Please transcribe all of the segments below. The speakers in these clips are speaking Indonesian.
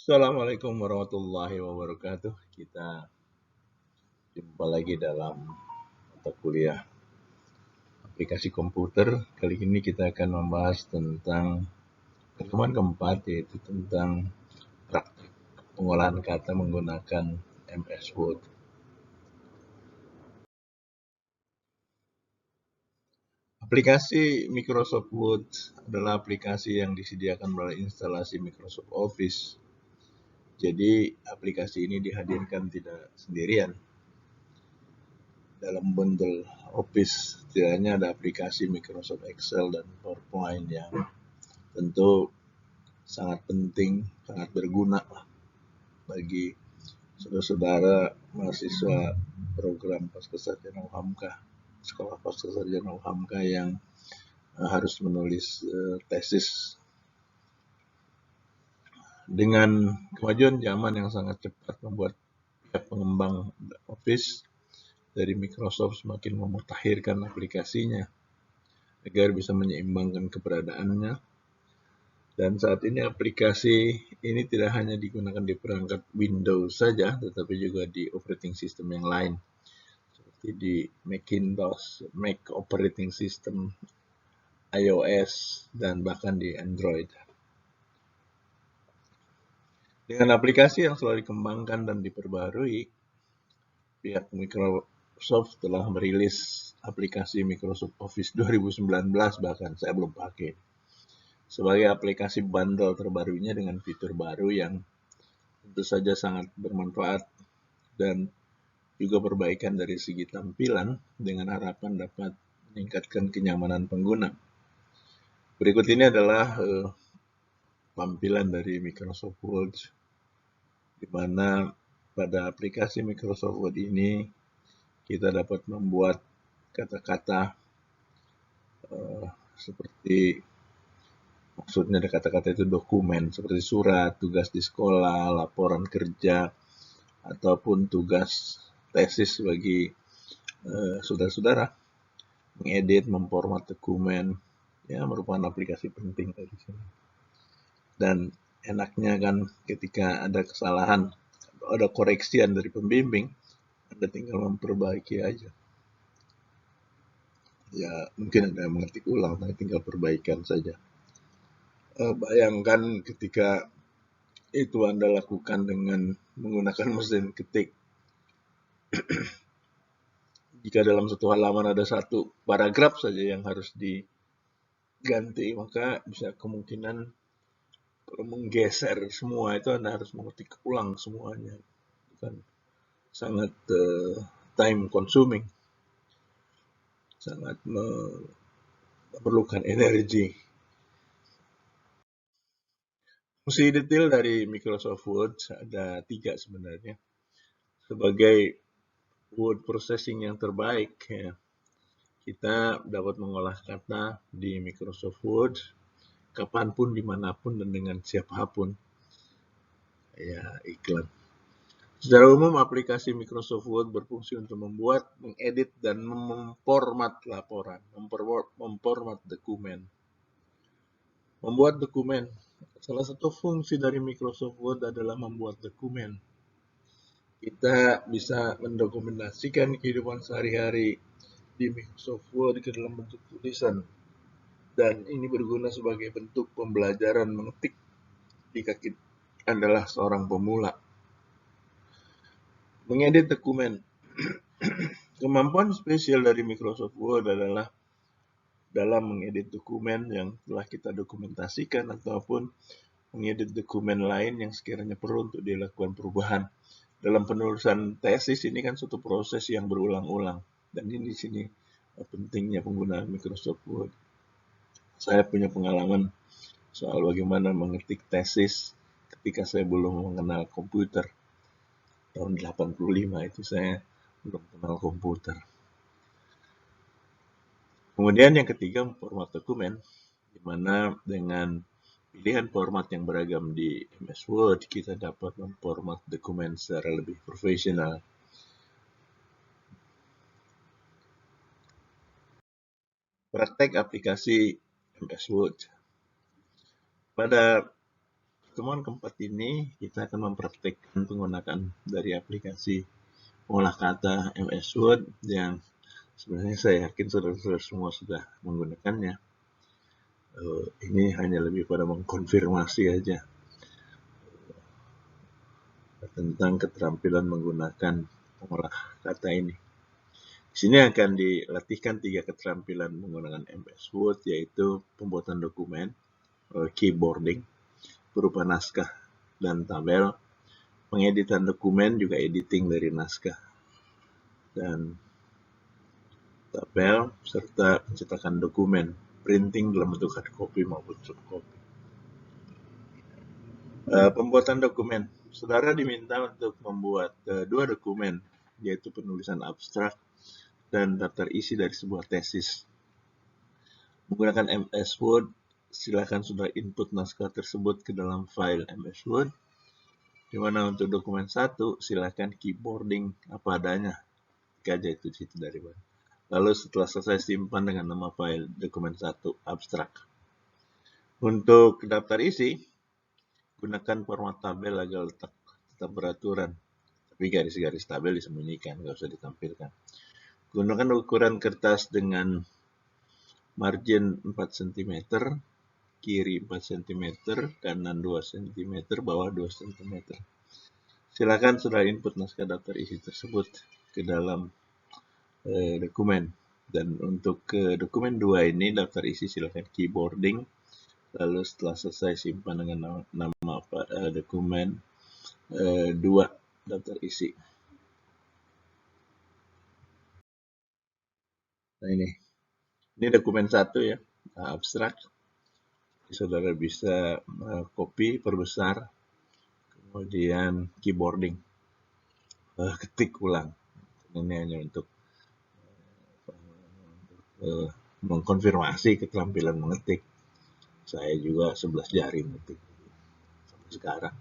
Assalamualaikum warahmatullahi wabarakatuh. Kita jumpa lagi dalam mata kuliah aplikasi komputer. Kali ini kita akan membahas tentang pertemuan keempat, yaitu tentang praktik pengolahan kata menggunakan MS Word. Aplikasi Microsoft Word adalah aplikasi yang disediakan melalui instalasi Microsoft Office. Jadi aplikasi ini dihadirkan tidak sendirian. Dalam bundle Office setidaknya ada aplikasi Microsoft Excel dan PowerPoint yang tentu sangat penting, sangat berguna bagi saudara-saudara mahasiswa program Pascasarjana UHAMKA, sekolah Pascasarjana UHAMKA yang harus menulis tesis. Dengan kemajuan zaman yang sangat cepat membuat pihak pengembang Office dari Microsoft semakin memutakhirkan aplikasinya agar bisa menyeimbangkan keberadaannya. Dan saat ini aplikasi ini tidak hanya digunakan di perangkat Windows saja, tetapi juga di operating system yang lain, seperti di Macintosh, Mac operating system, iOS, dan bahkan di Android. Dengan aplikasi yang selalu dikembangkan dan diperbarui, pihak Microsoft telah merilis aplikasi Microsoft Office 2019, bahkan saya belum pakai, sebagai aplikasi bundle terbarunya dengan fitur baru yang tentu saja sangat bermanfaat dan juga perbaikan dari segi tampilan dengan harapan dapat meningkatkan kenyamanan pengguna. Berikut ini adalah tampilan dari Microsoft Word, di mana pada aplikasi Microsoft Word ini kita dapat membuat kata-kata seperti, maksudnya ada kata-kata itu dokumen, seperti surat, tugas di sekolah, laporan kerja, ataupun tugas tesis bagi saudara-saudara. Mengedit, memformat dokumen, ya merupakan aplikasi penting dari sini. Dan enaknya kan ketika ada kesalahan, ada koreksian dari pembimbing, Anda tinggal memperbaiki aja. Ya mungkin ada yang mengetik ulang, tapi tinggal perbaikan saja. Bayangkan ketika itu Anda lakukan dengan menggunakan mesin ketik. Jika dalam satu halaman ada satu paragraf saja yang harus diganti, maka bisa kemungkinan kalau menggeser semua itu Anda harus mengetik ulang semuanya. Kan sangat time consuming, sangat memerlukan energi. Fungsi detail dari Microsoft Word ada 3 sebenarnya. Sebagai word processing yang terbaik, ya, kita dapat mengolah kata di Microsoft Word kapanpun, dimanapun, dan dengan siapapun. Ya, iklan. Secara umum, aplikasi Microsoft Word berfungsi untuk membuat, mengedit, dan memformat laporan, memformat dokumen. Membuat dokumen. Salah satu fungsi dari Microsoft Word adalah membuat dokumen. Kita bisa mendokumentasikan kehidupan sehari-hari di Microsoft Word ke dalam bentuk tulisan. Dan ini berguna sebagai bentuk pembelajaran mengetik jika kita adalah seorang pemula. Mengedit dokumen. Kemampuan spesial dari Microsoft Word adalah dalam mengedit dokumen yang telah kita dokumentasikan ataupun mengedit dokumen lain yang sekiranya perlu untuk dilakukan perubahan. Dalam penulisan tesis ini kan suatu proses yang berulang-ulang, dan ini di sini pentingnya penggunaan Microsoft Word. Saya punya pengalaman soal bagaimana mengetik tesis ketika saya belum mengenal komputer. Tahun 85 itu saya belum kenal komputer. Kemudian yang ketiga, format dokumen, di mana dengan pilihan format yang beragam di MS Word, kita dapat memformat dokumen secara lebih profesional. Praktek aplikasi MS Word. Pada pertemuan keempat ini kita akan mempraktekkan penggunaan dari aplikasi olah kata MS Word yang sebenarnya saya yakin saudara-saudara semua sudah menggunakannya. Ini hanya lebih pada mengkonfirmasi aja tentang keterampilan menggunakan olah kata ini. Di sini akan dilatihkan 3 keterampilan menggunakan MS Word, yaitu pembuatan dokumen, keyboarding, berupa naskah dan tabel, pengeditan dokumen juga editing dari naskah dan tabel, serta pencetakan dokumen, printing dalam bentuk hard copy maupun soft copy. Pembuatan dokumen. Saudara diminta untuk membuat 2 dokumen, yaitu penulisan abstrak dan daftar isi dari sebuah tesis. Menggunakan MS Word, silakan saudara input naskah tersebut ke dalam file MS Word, di mana untuk dokumen 1 silakan keyboarding apa adanya, aja itu di situ dari mana. Lalu setelah selesai simpan dengan nama file dokumen 1 abstrak. Untuk daftar isi, gunakan format tabel agar tetap beraturan, tapi garis-garis tabel disembunyikan, nggak usah ditampilkan. Gunakan ukuran kertas dengan margin 4 cm, kiri 4 cm, kanan 2 cm, bawah 2 cm. Silakan sudah input naskah daftar isi tersebut ke dalam dokumen. Dan untuk dokumen 2 ini, daftar isi silakan keyboarding. Lalu setelah selesai simpan dengan nama dokumen 2 daftar isi. Nah ini dokumen 1 ya, abstrak. Saudara bisa copy, perbesar, kemudian keyboarding, ketik ulang. Ini hanya untuk mengkonfirmasi keterampilan mengetik. Saya juga 11 jari mengetik sampai sekarang.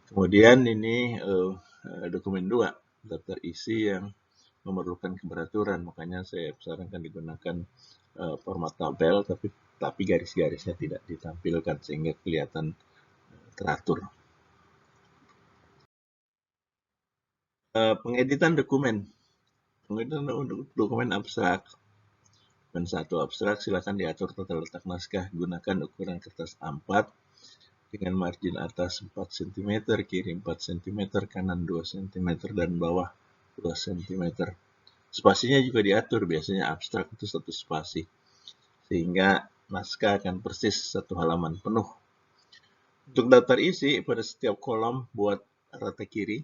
Kemudian ini dokumen 2, daftar isi yang memerlukan keberaturan, makanya saya sarankan digunakan format tabel, tapi garis-garisnya tidak ditampilkan sehingga kelihatan teratur. Pengeditan dokumen. Pengeditan dokumen abstrak. Dokumen 1 abstrak, silakan diatur tata letak naskah. Gunakan ukuran kertas A4 dengan margin atas 4 cm, kiri 4 cm, kanan 2 cm, dan bawah 2 cm. Spasinya juga diatur, biasanya abstrak itu 1 spasi, sehingga naskah akan persis 1 halaman penuh. Untuk daftar isi, pada setiap kolom buat rata kiri,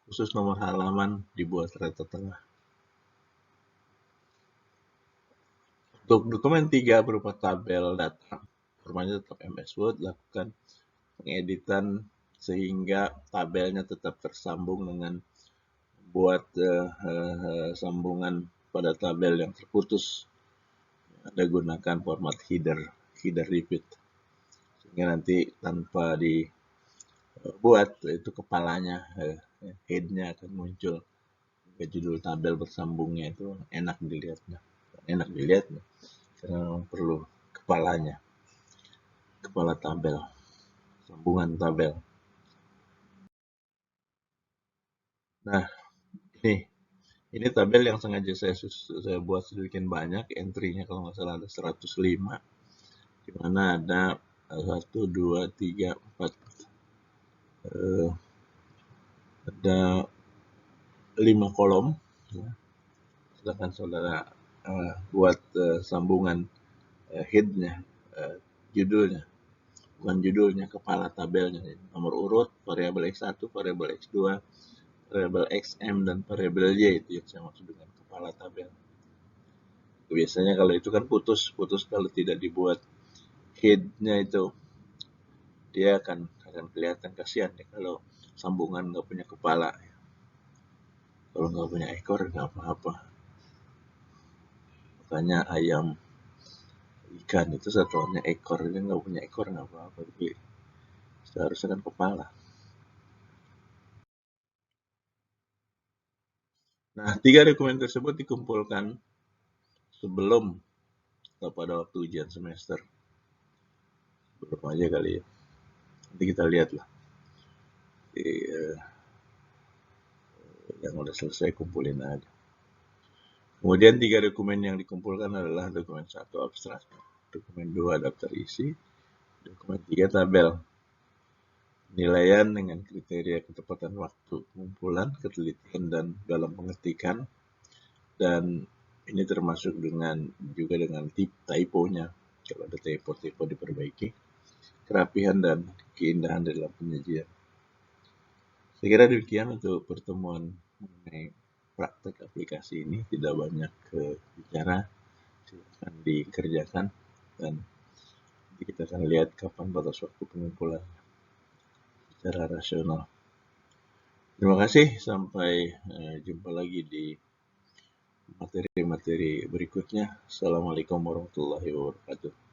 khusus nomor halaman dibuat rata tengah. Untuk dokumen 3 berupa tabel data, formatnya tetap MS Word, lakukan pengeditan sehingga tabelnya tetap tersambung dengan buat sambungan pada tabel yang terputus. Ada gunakan format header repeat, sehingga nanti tanpa dibuat itu kepalanya, headnya akan muncul ke judul tabel bersambungnya, itu enak dilihatnya karena perlu kepalanya, kepala tabel, sambungan tabel. Nah ini tabel yang sengaja saya buat sedikit banyak, entry-nya kalau nggak salah ada 105, di mana ada 1, 2, 3, 4, ada 5 kolom. Silakan saudara buat sambungan head-nya, judulnya, bukan judulnya, kepala tabelnya, nomor urut, variabel X1, variabel X2, variabel XM, dan variabel Y, itu yang saya maksud dengan kepala tabel. Biasanya kalau itu kan putus kalau tidak dibuat head-nya itu, dia akan kelihatan, kasihan ya kalau sambungan nggak punya kepala. Kalau nggak punya ekor nggak apa-apa. Makanya ayam, ikan itu satuannya ekor, dia nggak punya ekor nggak apa-apa, tapi seharusnya kan kepala. Nah, 3 dokumen tersebut dikumpulkan sebelum atau pada waktu ujian semester. Belum aja kali ya. Nanti kita lihatlah. Yang udah selesai kumpulin aja. Kemudian 3 dokumen yang dikumpulkan adalah dokumen 1 abstrak, dokumen 2 daftar isi, dokumen 3 tabel. Penilaian dengan kriteria ketepatan waktu pengumpulan, ketelitian, dan dalam pengetikan. Dan ini termasuk juga dengan typo-nya. Kalau ada typo diperbaiki. Kerapihan dan keindahan dalam penyajian. Saya kira demikian untuk pertemuan mengenai praktek aplikasi ini. Tidak banyak bicara, silakan dikerjakan, dan nanti kita akan lihat kapan batas waktu pengumpulan secara rasional. Terima kasih, sampai jumpa lagi di materi-materi berikutnya. Assalamualaikum warahmatullahi wabarakatuh.